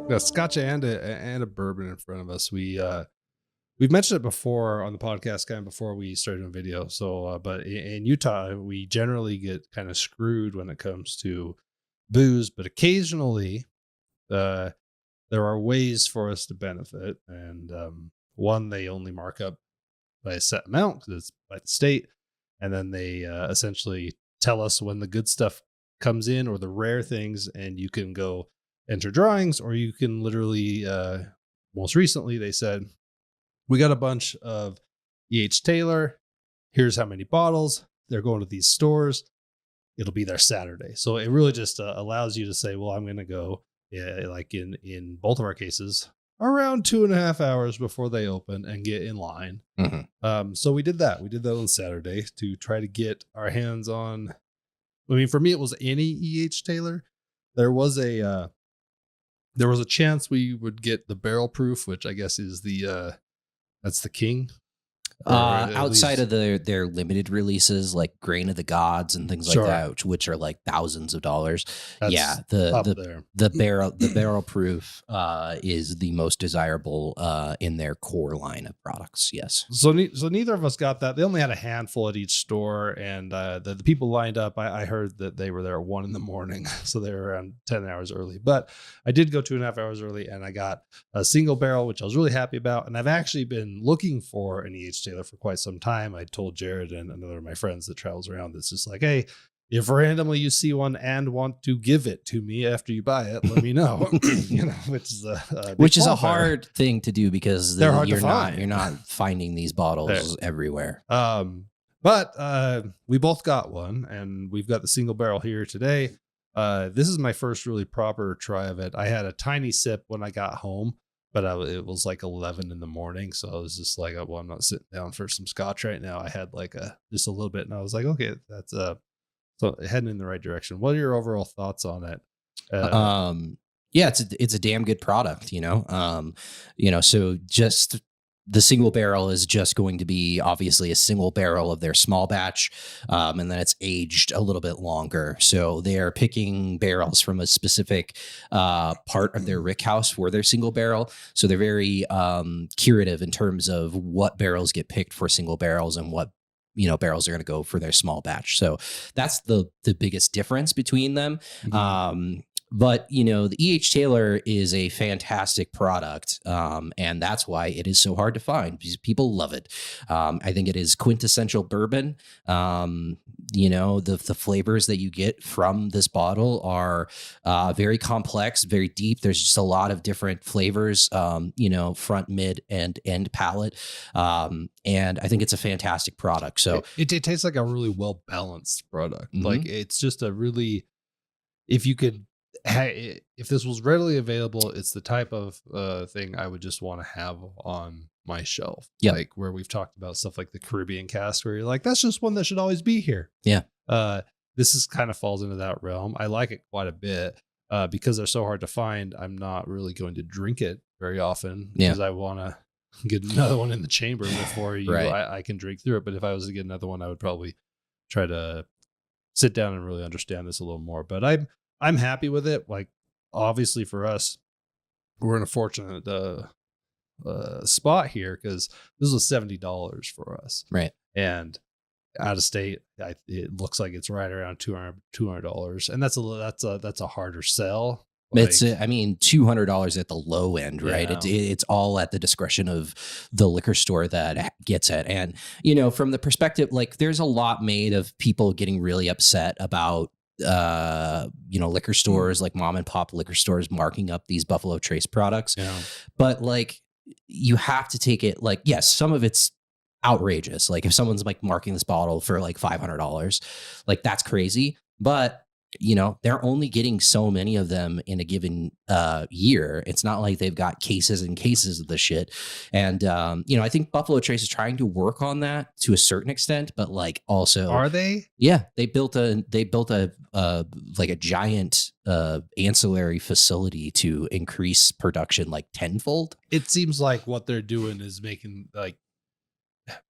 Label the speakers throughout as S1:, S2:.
S1: A Scotch and a bourbon in front of us. We've mentioned it before on the podcast, kind of before we started doing video. So, but in Utah, we generally get kind of screwed when it comes to booze. But occasionally, there are ways for us to benefit. And one, they only mark up by a set amount because it's by the state, and then they essentially tell us when the good stuff comes in or the rare things, and you can go enter drawings, or you can literally most recently they said, we got a bunch of E.H. Taylor, here's how many bottles, they're going to these stores, it'll be there Saturday. So it really just allows you to say, well, I'm going to go like in both of our cases around 2.5 hours before they open and get in line. So we did that on Saturday to try to get our hands on, I mean, for me it was any E.H. Taylor. There was a chance we would get the barrel proof, which I guess is that's the king.
S2: Outside of their limited releases like Grain of the Gods and things like that, which are like thousands of dollars.
S1: That's
S2: the barrel proof is the most desirable in their core line of products. Yes.
S1: So neither of us got that. They only had a handful at each store, and the people lined up. I heard that they were there at 1 a.m, so they were around 10 hours early. But I did go 2.5 hours early, and I got a single barrel, which I was really happy about. And I've actually been looking for an E.H. Taylor for quite some time. I told Jared and another of my friends that travels around, that's just like, hey, if randomly you see one and want to give it to me after you buy it, let me know. Which is
S2: a hard thing to do because
S1: they're hard to find.
S2: You're not finding these bottles everywhere.
S1: But we both got one, and we've got the single barrel here today. This is my first really proper try of it. I had a tiny sip when I got home, but it was like 11 a.m. So I was just like, well, I'm not sitting down for some scotch right now. I had like just a little bit, and I was like, okay, that's so heading in the right direction. What are your overall thoughts on it?
S2: Yeah, it's a damn good product, so just the single barrel is just going to be obviously a single barrel of their small batch. And then it's aged a little bit longer. So they are picking barrels from a specific part of their rick house for their single barrel. So they're very curative in terms of what barrels get picked for single barrels and what barrels are going to go for their small batch. So that's the biggest difference between them. But, the E.H. Taylor is a fantastic product, and that's why it is so hard to find because people love it. I think it is quintessential bourbon. The flavors that you get from this bottle are very complex, very deep. There's just a lot of different flavors, front, mid, and end palate. And I think it's a fantastic product. So
S1: it tastes like a really well-balanced product. Like it's just a really, if this was readily available, it's the type of thing I would just want to have on my shelf.
S2: Yep.
S1: Like where we've talked about stuff like the Caribbean cask, where you're like, that's just one that should always be here.
S2: Yeah.
S1: This is kind of falls into that realm. I like it quite a bit because they're so hard to find. I'm not really going to drink it very often because I want to get another one in the chamber before I can drink through it. But if I was to get another one, I would probably try to sit down and really understand this a little more. But I'm happy with it. Like, obviously for us, we're in a fortunate spot here because this was $70 for us.
S2: Right.
S1: And out of state, it looks like it's right around $200. And that's a harder sell.
S2: Like, it's $200 at the low end, right?
S1: Yeah.
S2: It's all at the discretion of the liquor store that gets it. And, from the perspective, like there's a lot made of people getting really upset about liquor stores, like mom and pop liquor stores marking up these Buffalo Trace products.
S1: Yeah.
S2: But like, you have to take it like, yes, some of it's outrageous. Like if someone's like marking this bottle for like $500, like that's crazy. But they're only getting so many of them in a given year. It's not like they've got cases and cases of the shit. And, I think Buffalo Trace is trying to work on that to a certain extent, but like also.
S1: Are they?
S2: Yeah. They built a like a giant ancillary facility to increase production like tenfold.
S1: It seems like what they're doing is making like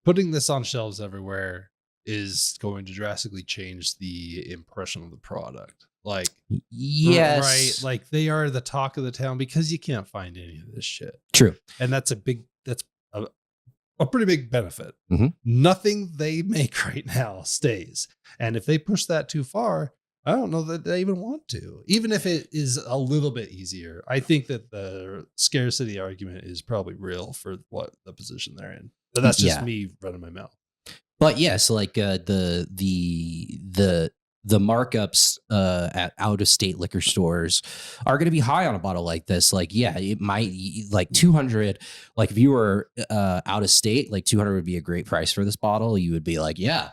S1: putting this on shelves everywhere is going to drastically change the impression of the product. Like,
S2: Yes.
S1: right. Like they are the talk of the town because you can't find any of this shit.
S2: True.
S1: And that's a pretty big benefit.
S2: Mhm.
S1: Nothing they make right now stays. And if they push that too far, I don't know that they even want to. Even if it is a little bit easier, I think that the scarcity argument is probably real for what the position they're in. But that's just me running my mouth.
S2: But yes, like the markups at out of state liquor stores are going to be high on a bottle like this. Like, yeah, it might like 200. Like if you were out of state, like 200 would be a great price for this bottle. You would be like, yeah.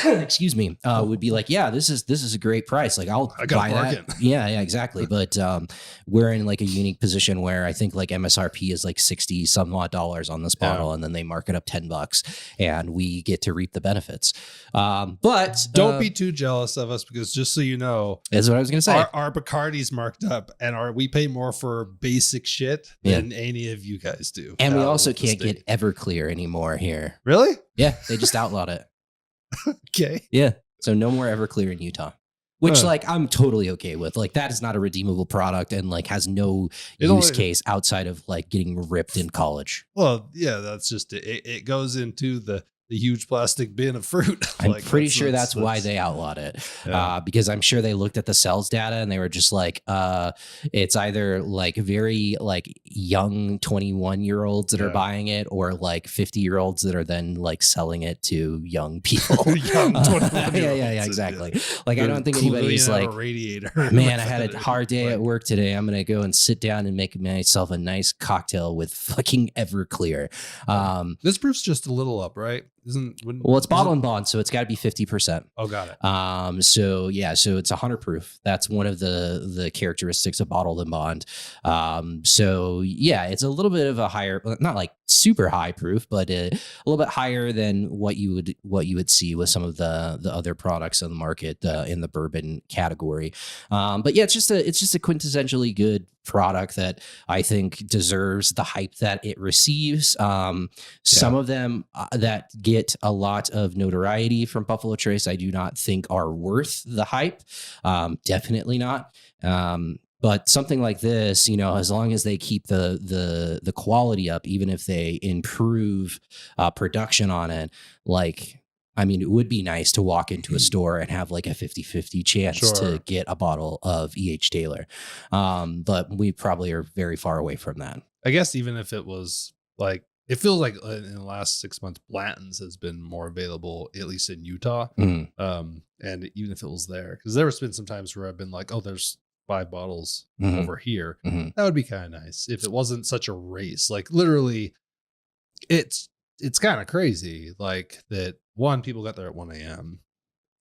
S2: Excuse me, would be like, yeah, this is a great price. Like I'll buy that. Yeah, exactly. But we're in like a unique position where I think like MSRP is like 60 some odd dollars on this bottle, and then they mark it up $10, and we get to reap the benefits. But
S1: don't be too jealous of us, because just so you know,
S2: that's what I was gonna say.
S1: Our Bacardi's marked up, and we pay more for basic shit than any of you guys do.
S2: And we also can't get Everclear anymore here.
S1: Really?
S2: Yeah, they just outlawed it.
S1: Okay.
S2: Yeah. So no more Everclear in Utah, which like I'm totally okay with. Like that is not a redeemable product and like has no use case outside of like getting ripped in college.
S1: Well, yeah, that's just it goes into the huge plastic bin of fruit.
S2: I'm pretty sure that's why they outlawed it. Because I'm sure they looked at the sales data and they were just like, it's either like very like young 21-year-olds that are buying it, or like 50-year-olds that are then like selling it to young people. Young 21-year-olds. Yeah, exactly. Like I don't think anybody's like,
S1: radiator.
S2: Man, I had a hard day at work today. I'm gonna go and sit down and make myself a nice cocktail with fucking Everclear.
S1: This proof's just a little up, right?
S2: Well, it's bottle and bond, so it's got to be 50%.
S1: Oh, got it.
S2: So it's 100 proof. That's one of the characteristics of bottled and bond. So yeah, it's a little bit of a higher, not like super high proof, but a little bit higher than what you would see with some of the other products on the market in the bourbon category. But yeah, it's just a quintessentially good product that I think deserves the hype that it receives. Some of them that get a lot of notoriety from Buffalo Trace, I do not think are worth the hype. Definitely not. But something like this, you know, as long as they keep the quality up, even if they improve production on it, like, I mean, it would be nice to walk into a store and have like a 50-50 chance to get a bottle of E.H. Taylor. But we probably are very far away from that.
S1: I guess even if it was like, it feels like in the last 6 months, Blanton's has been more available, at least in Utah. And even if it was there, because there's been some times where I've been like, oh, there's 5 bottles over here. That would be kind of nice if it wasn't such a race. Like literally, it's kind of crazy. Like that one, people got there at 1 a.m.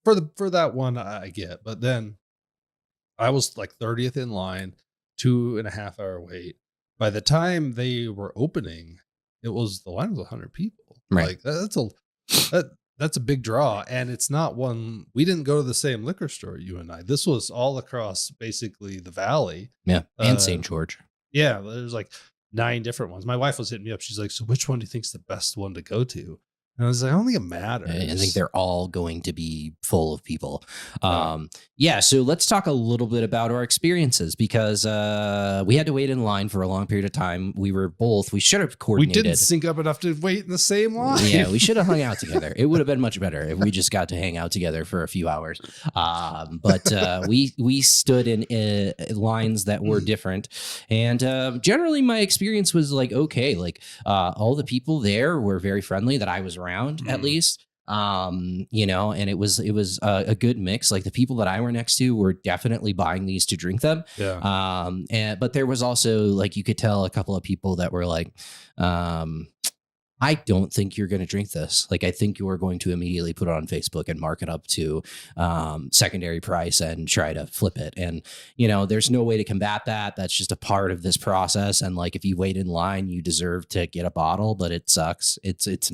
S1: For that one, I get, but then I was like 30th in line, 2.5 hour wait. By the time they were opening, the line was 100 people.
S2: Right.
S1: Like that's a big draw. And it's not one, we didn't go to the same liquor store, you and I. This was all across basically the valley.
S2: Yeah. And St. George.
S1: Yeah. There's like 9 different ones. My wife was hitting me up. She's like, so which one do you think's the best one to go to? And I was like, I don't think it matters.
S2: I think they're all going to be full of people. So let's talk a little bit about our experiences, because we had to wait in line for a long period of time. We should have coordinated.
S1: We didn't sync up enough to wait in the same line.
S2: Yeah, we should have hung out together. It would have been much better if we just got to hang out together for a few hours. But we stood in lines that were different. And generally my experience was like, okay, like all the people there were very friendly that I was around, at least. You know, and it was a good mix. Like the people that I were next to were definitely buying these to drink them. But there was also, like, you could tell a couple of people that were like, I don't think you're going to drink this. Like, I think you are going to immediately put it on Facebook and mark it up to secondary price and try to flip it. And, you know, there's no way to combat that. That's just a part of this process. And like, if you wait in line, you deserve to get a bottle, but it sucks. It's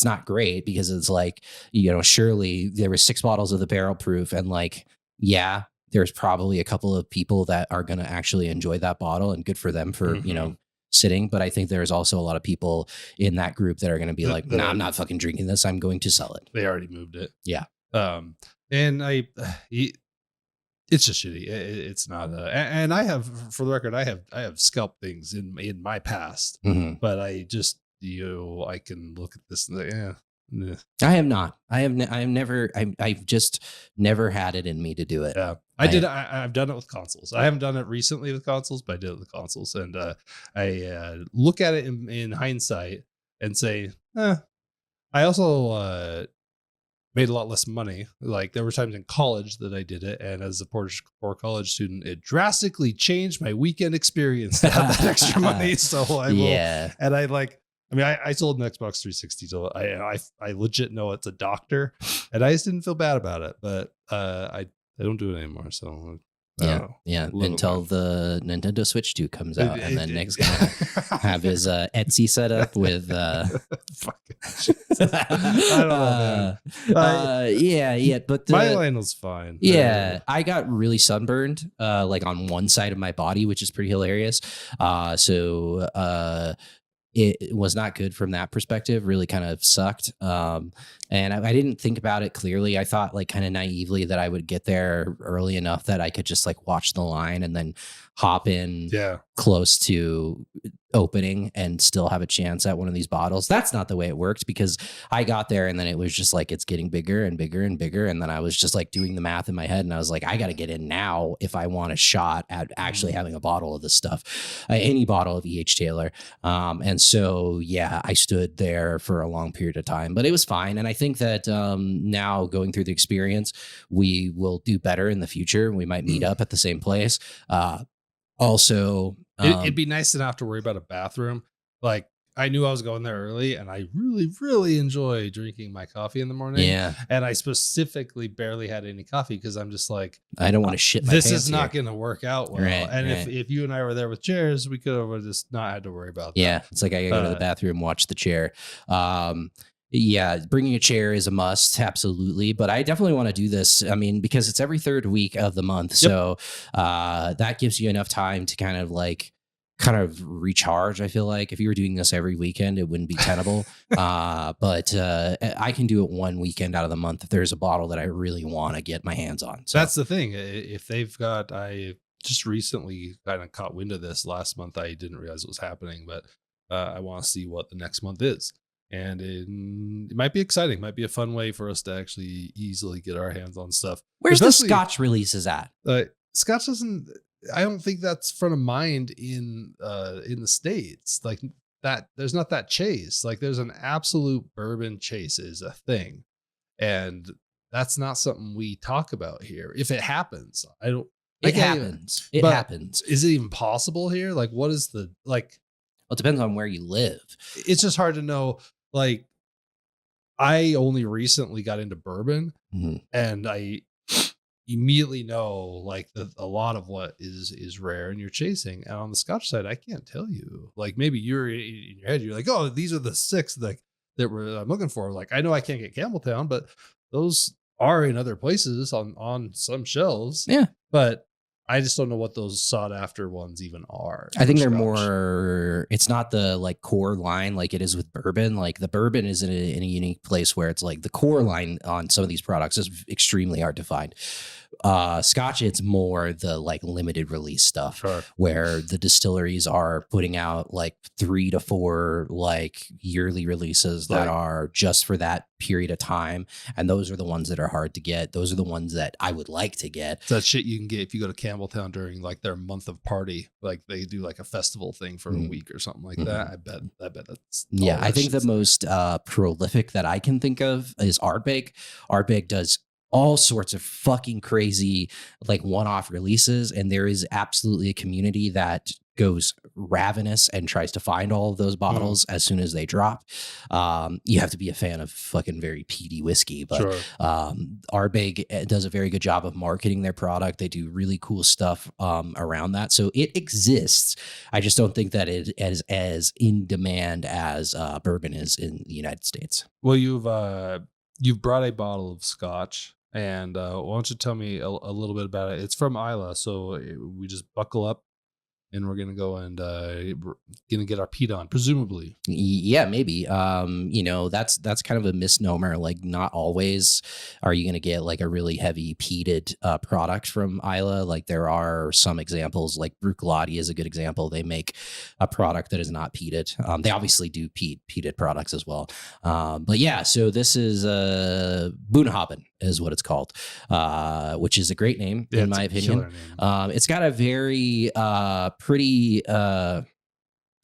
S2: not great, because it's like, you know, surely there were 6 bottles of the barrel proof, and like, yeah, there's probably a couple of people that are going to actually enjoy that bottle, and good for them for, you know, sitting. But I think there's also a lot of people in that group that are going to be like, nah, I'm not fucking drinking this. I'm going to sell it.
S1: They already moved it.
S2: Yeah.
S1: And It's just shitty. It's not. And I have, for the record, I have scalped things in my past,
S2: Mhm.
S1: but I just I can look at this and yeah.
S2: I am not. I have never. I've just never had it in me to do it.
S1: Yeah,
S2: I
S1: I've done it with consoles. I haven't done it recently with consoles, but I did it with consoles, and I look at it in hindsight and say, I also made a lot less money. Like there were times in college that I did it, and as a poor college student, it drastically changed my weekend experience to have that extra money. So I will,
S2: yeah.
S1: and I like. I mean, I sold an Xbox 360, so I legit know it's a doctor, and I just didn't feel bad about it. But I don't do it anymore, so I don't
S2: Yeah,
S1: know.
S2: yeah.
S1: A little
S2: Until
S1: bit
S2: the Nintendo Switch 2 comes out, and then Nick's gonna have
S1: more.
S2: his Etsy set up with.
S1: Fucking Jesus. I don't know, man.
S2: Yeah. But
S1: My line was fine.
S2: yeah, I got really sunburned, like on one side of my body, which is pretty hilarious. It was not good from that perspective. Really kind of sucked. And I didn't think about it clearly. I thought like kind of naively that I would get there early enough that I could just like watch the line and then hop in
S1: Yeah.
S2: close to opening and still have a chance at one of these bottles. That's not the way it worked, because I got there and then it was just like it's getting bigger and bigger and bigger, and then I was just like doing the math in my head and I was like, I got to get in now if I want a shot at actually having a bottle of this stuff, any bottle of E.H. Taylor. And so yeah, I stood there for a long period of time, but it was fine. And I think that now going through the experience, we will do better in the future. We might meet up at the same place. Also,
S1: It'd be nice to not have to worry about a bathroom. Like I knew I was going there early, and I really, really enjoy drinking my coffee in the morning.
S2: yeah,
S1: And I specifically barely had any coffee because I'm just like,
S2: I don't want to shit my
S1: this
S2: pants
S1: is not
S2: here.
S1: going to work out well.
S2: Right,
S1: And
S2: right.
S1: if you and I were there with chairs, we could have just not had to worry about
S2: Yeah,
S1: that.
S2: it's like I gotta go to the bathroom, watch the chair. Yeah, bringing a chair is a must, absolutely. But I definitely want to do this. I mean, because it's every third week of the month, so that gives you enough time to kind of recharge. I feel like if you were doing this every weekend, it wouldn't be tenable. But I can do it one weekend out of the month if there's a bottle that I really want to get my hands on. So
S1: That's the thing. If they've got, I just recently kind of caught wind of this last month. I didn't realize it was happening, but I want to see what the next month is. And it might be exciting. Might be a fun way for us to actually easily get our hands on stuff.
S2: where's the
S1: Especially
S2: Scotch releases at?
S1: Scotch doesn't. I don't think that's front of mind in the States. Like that, there's not that chase. Like there's an absolute bourbon chase is a thing, and that's not something we talk about here. If it happens, I don't. I
S2: It
S1: can't even-
S2: happens. It
S1: but
S2: happens.
S1: Is it even possible here? Like, what is the like?
S2: Well, it depends on where you live.
S1: It's just hard to know. Like, I only recently got into bourbon,
S2: Mhm.
S1: and I immediately know like a lot of what is rare and you're chasing. And on the Scotch side, I can't tell you. Like maybe you're in your head, you're like, oh, these are the six that I'm looking for. Like I know I can't get Campbelltown, but those are in other places on some shelves.
S2: Yeah.
S1: But I just don't know what those sought after ones even are.
S2: I think
S1: for
S2: they're
S1: Scotch.
S2: more, it's not the like core line like it is with bourbon. Like the bourbon is in a unique place where it's like the core line on some of these products is extremely hard to find. Scotch, it's more the like limited release stuff.
S1: Sure.
S2: Where the distilleries are putting out like 3 to 4 like yearly releases that
S1: Right.
S2: are just for that period of time. And those are the ones that are hard to get. Those are the ones that I would like to get.
S1: It's that shit you can get if you go to Campbelltown during like their month of party. Like they do like a festival thing for a week or something like that. I bet that's
S2: Yeah,
S1: all
S2: I
S1: that
S2: think the
S1: shit's-
S2: most prolific that I can think of is Ardbeg. Ardbeg does all sorts of fucking crazy like one-off releases, and there is absolutely a community that goes ravenous and tries to find all of those bottles as soon as they drop. You have to be a fan of fucking very peaty whiskey, but
S1: Sure.
S2: Ardbeg does a very good job of marketing their product. They do really cool stuff around that, so it exists. I just don't think that it is as in demand as bourbon is in the United States.
S1: Well, you've brought a bottle of Scotch, and why don't you tell me a little bit about it? It's from Isla, so we just buckle up and we're gonna go and we're gonna get our peat on, presumably.
S2: Yeah, maybe. That's kind of a misnomer. Like, not always are you going to get like a really heavy peated product from Isla. Like, there are some examples, like Bruichladdich is a good example. They make a product that is not peated. They obviously do peated products as well. But yeah, so this is Bunnahabhain is what it's called, which is a great name in my opinion. It's got a very pretty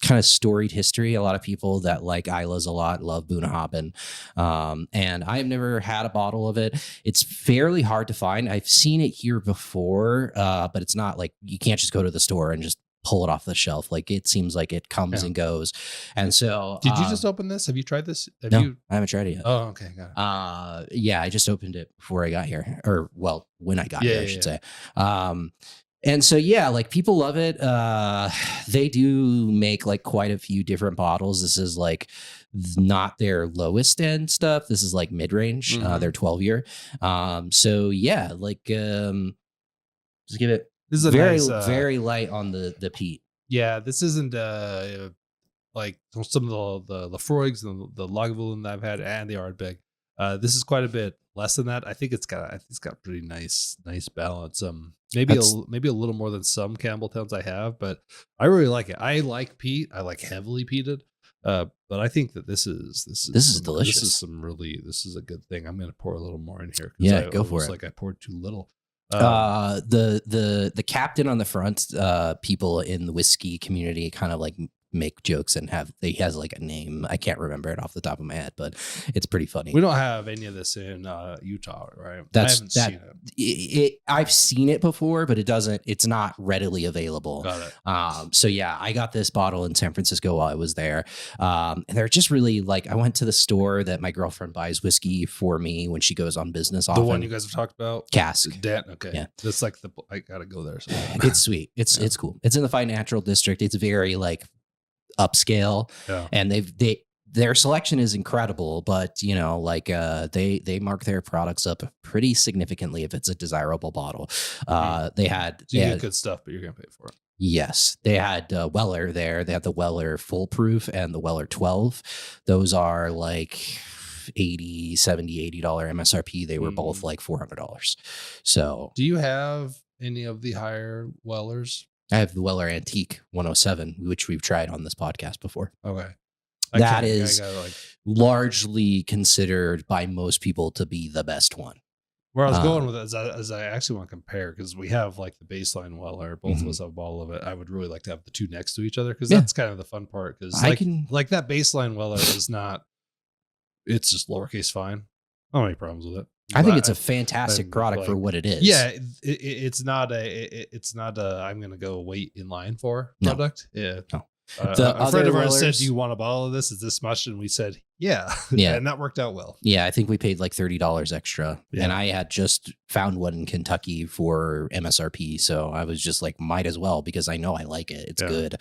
S2: kind of storied history. A lot of people that like Isla's a lot love Bunnahabhain. And I've never had a bottle of it. It's fairly hard to find. I've seen it here before, but it's not like you can't just go to the store and just pull it off the shelf. Like, it seems like it comes and goes. And so
S1: did you just open this? Have you tried this?
S2: No, I haven't tried it yet.
S1: Oh, okay. Got
S2: it. Yeah, I just opened it before I got here, or well, when I got here, I should say. And so, yeah, like, people love it. They do make like quite a few different bottles. This is like not their lowest end stuff. This is like mid-range, their 12-year. So yeah, like, just give it, this is a very, nice, very light on the peat.
S1: Yeah, this isn't like some of the Lafroigs and the Lagavulin that I've had and the Ardbeg. This is quite a bit less than that. I think it's got pretty nice balance. Maybe a little more than some Campbelltowns I have, but I really like it. I like peat. I like heavily peated. But I think that this is delicious. This is a good thing. I'm going to pour a little more in here.
S2: Yeah, go for it.
S1: Like I poured too little.
S2: The captain on the front, people in the whiskey community kind of like make jokes and he has like a name. I can't remember it off the top of my head, but it's pretty funny.
S1: We don't have any of this in Utah, right?
S2: I've seen it before, but it's not readily available.
S1: Got it.
S2: So yeah, I got this bottle in San Francisco while I was there. And they're just really like, I went to the store that my girlfriend buys whiskey for me when she goes on business often.
S1: The one you guys have talked about?
S2: Cask.
S1: Okay. Yeah. That's like I gotta go there. So.
S2: It's sweet. It's cool. It's in the Fine Natural District. It's very like upscale, and their selection is incredible, but like they mark their products up pretty significantly if it's a desirable bottle. They had
S1: good stuff, but you're gonna pay for it.
S2: Yes, they had Weller there. They had the Weller Full Proof and the Weller 12. Those are like $80 MSRP. They were both like $400. So
S1: do you have any of the higher Wellers?
S2: I have the Weller Antique 107, which we've tried on this podcast before.
S1: Okay.
S2: That is largely considered by most people to be the best one.
S1: Where I was going with it is I actually want to compare, because we have like the baseline Weller. Both of us have a bottle of it. I would really like to have the two next to each other, because that's kind of the fun part. Because like that baseline Weller is not, it's just lowercase fine. I don't have any problems with it.
S2: I think it's a fantastic product for what it is.
S1: Yeah, it's not a I'm gonna go wait in line for product. Yeah.
S2: No.
S1: A friend of ours said, "Do you want a bottle of this? Is this much?" And we said, "Yeah." And that worked out well.
S2: Yeah, I think we paid like $30 extra, and I had just found one in Kentucky for MSRP, so I was just like, might as well, because I know I like it. It's good.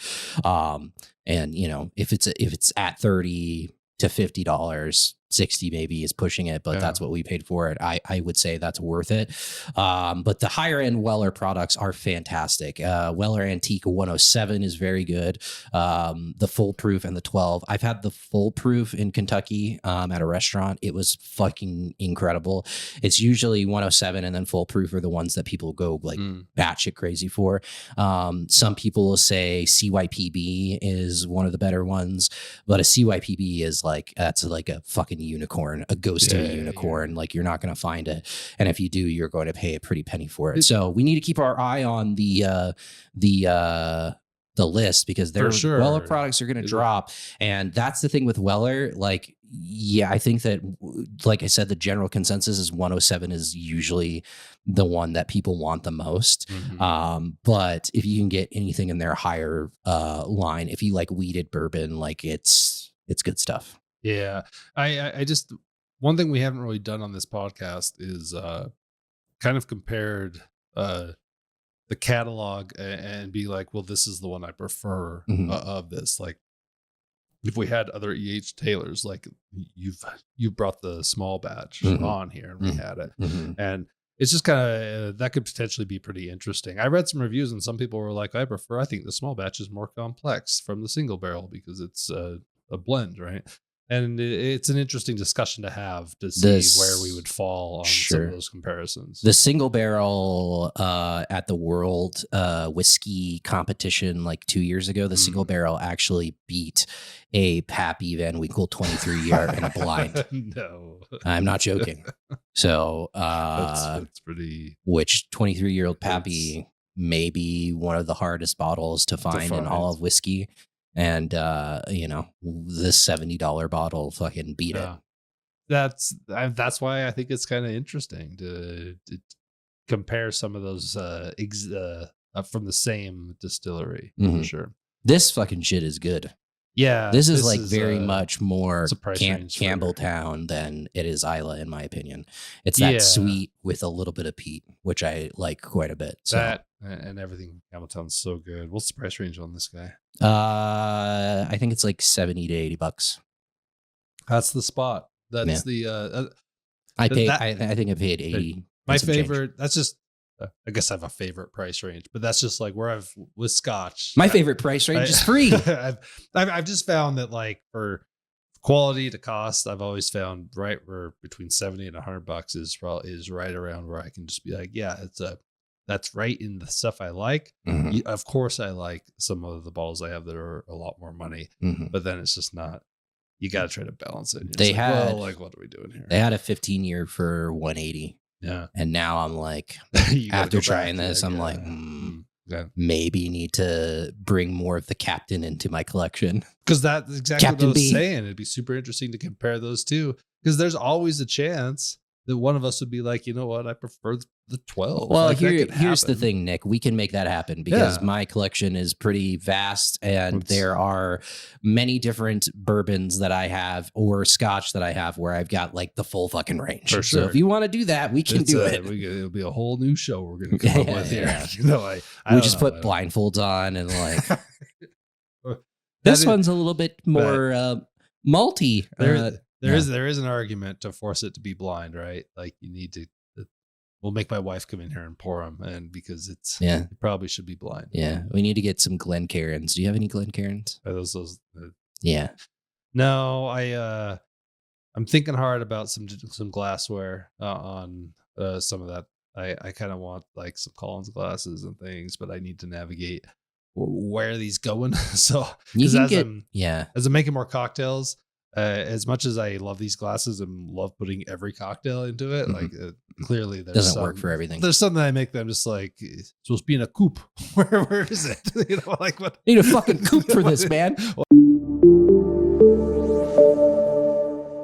S2: And if it's at $30 to $50, 60 maybe is pushing it, but that's what we paid for it. I would say that's worth it. But the higher end Weller products are fantastic. Weller Antique 107 is very good. The Full Proof and the 12. I've had the Full Proof in Kentucky at a restaurant. It was fucking incredible. It's usually 107 and then Full Proof are the ones that people go like batshit crazy for. Some people will say CYPB is one of the better ones, but a CYPB is like, that's like a fucking unicorn, a ghost of a unicorn. Like, you're not going to find it, and if you do, you're going to pay a pretty penny for it. So we need to keep our eye on the list, because their Weller products are going to drop. And that's the thing with Weller. Like, yeah, I think that, like I said, the general consensus is 107 is usually the one that people want the most. But if you can get anything in their higher line, if you like weeded bourbon, like it's good stuff.
S1: Yeah. I just, one thing we haven't really done on this podcast is kind of compared the catalog and be like, well, this is the one I prefer of this. Like, if we had other E.H. Taylors, like you've brought the small batch on here, and we had it, and it's just kind of that could potentially be pretty interesting. I read some reviews and some people were like, I think the small batch is more complex from the single barrel because it's a blend, right? And it's an interesting discussion to have to see where we would fall on some of those comparisons.
S2: The single barrel at the World Whiskey Competition like 2 years ago, the single barrel actually beat a Pappy Van Winkle 23 year in a blind.
S1: No,
S2: I'm not joking. So
S1: that's pretty.
S2: Which 23-year-old Pappy may be one of the hardest bottles to find in all of whiskey. And this $70 bottle fucking beat it.
S1: That's why I think it's kind of interesting to compare some of those from the same distillery for sure.
S2: This fucking shit is good.
S1: Yeah,
S2: this is like very much more Campbelltown
S1: for...
S2: than it is Isla, in my opinion. It's that sweet with a little bit of peat, which I like quite a bit. So.
S1: That and everything Campbelltown's so good. What's the price range on this guy?
S2: I think it's like $70 to $80.
S1: That's the spot. That's the.
S2: I think I paid 80.
S1: My favorite. Change. That's just. I guess I have a favorite price range, but that's just like where I've with Scotch.
S2: My favorite price range is free.
S1: I've just found that like for quality to cost, I've always found right where between $70 and $100 is right around where I can just be like, yeah, that's right in the stuff I like. Of course, I like some of the bottles I have that are a lot more money, but then it's just not. You got to try to balance it.
S2: They had
S1: like, what are we doing here?
S2: They had a 15-year for $180.
S1: Yeah.
S2: And now I'm like, after trying this, I'm like, maybe need to bring more of the Captain into my collection.
S1: Because that's exactly what I was saying. It'd be super interesting to compare those two. Because there's always a chance that one of us would be like, you know what, I prefer the 12.
S2: Well, like here's the thing, Nick. We can make that happen because my collection is pretty vast and there are many different bourbons that I have or Scotch that I have where I've got like the full fucking range.
S1: For sure.
S2: So if you want to do that, we can do it.
S1: It'll be a whole new show we're going to come up with here. You know,
S2: we just put blindfolds on and like this one's a little bit more malty.
S1: There is an argument to force it to be blind, right? Like you need to. We'll make my wife come in here and pour them, and because it probably should be blind.
S2: Yeah, we need to get some Glencairns. Do you have any Glencairns?
S1: Are those?
S2: Yeah.
S1: No, I'm thinking hard about some glassware on some of that. I kind of want like some Collins glasses and things, but I need to navigate where are these going. So
S2: you can
S1: as I'm making more cocktails. As much as I love these glasses and love putting every cocktail into it, like clearly there's
S2: doesn't work for everything.
S1: There's something I make them just like it's supposed to be in a coupe. Where is it? You know, like what?
S2: Need a fucking coupe for this, man.